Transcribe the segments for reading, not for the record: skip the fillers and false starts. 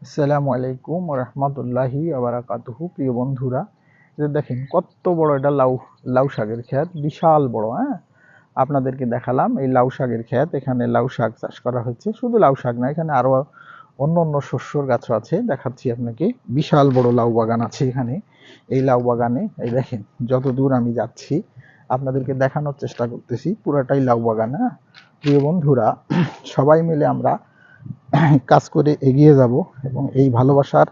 আসসালামু আলাইকুম রহমতুল্লাহি আবরাকাতুহু। প্রিয় বন্ধুরা, এটা দেখেন কত বড় এটা লাউ শাকের ক্ষেত, বিশাল বড়। হ্যাঁ, আপনাদেরকে দেখালাম এই লাউ শাকের ক্ষেত। এখানে লাউ শাক চাষ করা হচ্ছে। শুধু লাউ শাক না, এখানে আরো অন্য অন্য শস্যর গাছ আছে। দেখাচ্ছি আপনাকে, বিশাল বড় লাউ বাগান আছে এখানে। এই লাউ বাগানে এই দেখেন, যত দূর আমি যাচ্ছি আপনাদেরকে দেখানোর চেষ্টা করতেছি, পুরাটাই লাউ বাগান। হ্যাঁ প্রিয় বন্ধুরা, সবাই মিলে আমরা কাজ করে এগিয়ে যাব এবং এই ভালোবাসার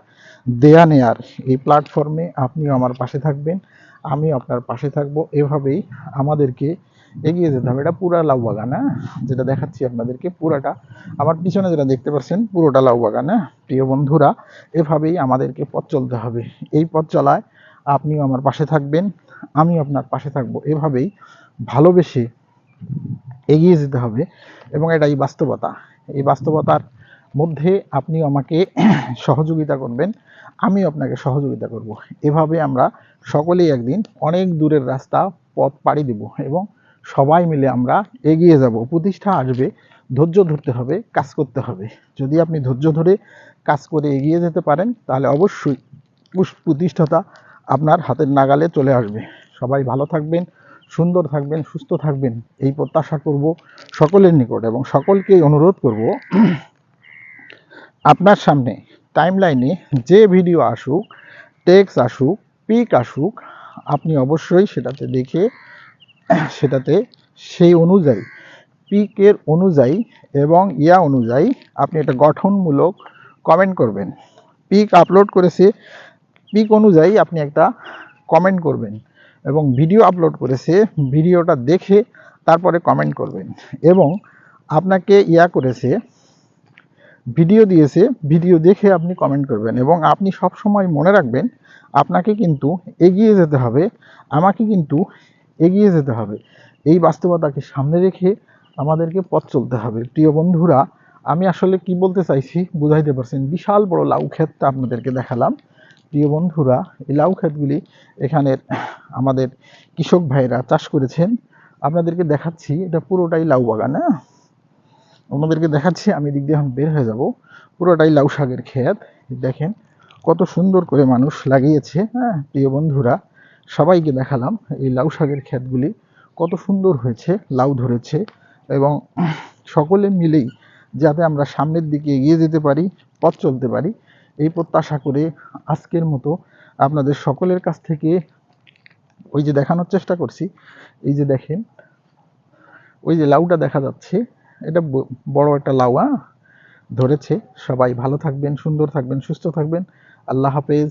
দেয়া নেয়ার এই প্ল্যাটফর্মে আপনিও আমার পাশে থাকবেন, আমিও আপনার পাশে থাকব। এভাবেই আমাদেরকে এগিয়ে যেতে হবে। এটা পুরা লাউ বাগান। হ্যাঁ, যেটা দেখাচ্ছি আপনাদেরকে, পুরাটা আমার পিছনে যেটা দেখতে পাচ্ছেন পুরোটা লাউ বাগান। হ্যাঁ প্রিয় বন্ধুরা, এভাবেই আমাদেরকে পথ চলতে হবে। এই পথ চলায় আপনিও আমার পাশে থাকবেন, আমিও আপনার পাশে থাকব। এভাবেই ভালোবেসে এগিয়ে যেতে হবে এবং এটাই বাস্তবতা। এই বাস্তবতার মধ্যে আপনিও আমাকে সহযোগিতা করবেন, আমিও আপনাকে সহযোগিতা করব। এভাবে আমরা সকলেই একদিন অনেক দূরের রাস্তা পথ পাড়ি দেব এবং সবাই মিলে আমরা এগিয়ে যাব। প্রতিষ্ঠা আসবে, ধৈর্য ধরতে হবে, কাজ করতে হবে। যদি আপনি ধৈর্য ধরে কাজ করে এগিয়ে যেতে পারেন তাহলে অবশ্যই প্রতিষ্ঠাতা আপনার হাতের নাগালে চলে আসবে। সবাই ভালো থাকবেন, সুন্দর থাকবেন, সুস্থ থাকবেন, এই প্রত্যাশা করব সকলের নিকট। এবং সকলকেই অনুরোধ করব, আপনার সামনে টাইমলাইনে যে ভিডিও আসুক, টেক্সট আসুক, পিক আসুক, আপনি অবশ্যই সেটাতে দেখে সেটাতে সেই অনুযায়ী, পিকের অনুযায়ী এবং অনুযায়ী আপনি এটা গঠনমূলক কমেন্ট করবেন। পিক আপলোড করেছে, পিক অনুযায়ী আপনি একটা কমেন্ট করবেন এবং ভিডিও আপলোড করেছে, ভিডিওটা দেখে তারপরে কমেন্ট করবেন। এবং আপনাকে করেছে, ভিডিও দিয়েছে, ভিডিও দেখে আপনি কমেন্ট করবেন। এবং আপনি সব সময় মনে রাখবেন, আপনাকে কিন্তু এগিয়ে যেতে হবে, আমাকে কিন্তু এগিয়ে যেতে হবে। এই বাস্তবতাকে সামনে রেখে আমাদেরকে পথ চলতে হবে। প্রিয় বন্ধুরা, আমি আসলে কি বলতে চাইছি বুঝাইতে পারছেন। বিশাল বড় লাউ ক্ষেতটা আপনাদেরকে দেখালাম। প্রিয় বন্ধুরা, এই লাউ ক্ষেতগুলি এখানের আমাদের কৃষক ভাইরা চাষ করেছেন। আপনাদেরকে দেখাচ্ছি, এটা পুরোটাই লাউ বাগান। হ্যাঁ, আপনাদেরকে দেখাচ্ছি, আমি দিক দিয়ে এখন বের হয়ে যাব। পুরোটাই লাউ শাকের ক্ষেত। দেখেন কত সুন্দর করে মানুষ লাগিয়েছে। হ্যাঁ প্রিয় বন্ধুরা, সবাইকে দেখালাম এই লাউ শাকের ক্ষেতগুলি কত সুন্দর হয়েছে, লাউ ধরেছে। এবং সকলে মিলেই যাতে আমরা সামনের দিকে এগিয়ে যেতে পারি, পথ চলতে পারি, এই প্রত্যাশা করে আজকের মতো আপনাদের সকলের কাছ থেকে ওই যে দেখানোর চেষ্টা করছি। এই যে দেখেন, ওই যে লাউটা দেখা যাচ্ছে, এটা বড় একটা লাউ ধরেছে। সবাই ভালো থাকবেন, সুন্দর থাকবেন, সুস্থ থাকবেন। আল্লাহ হাফেজ।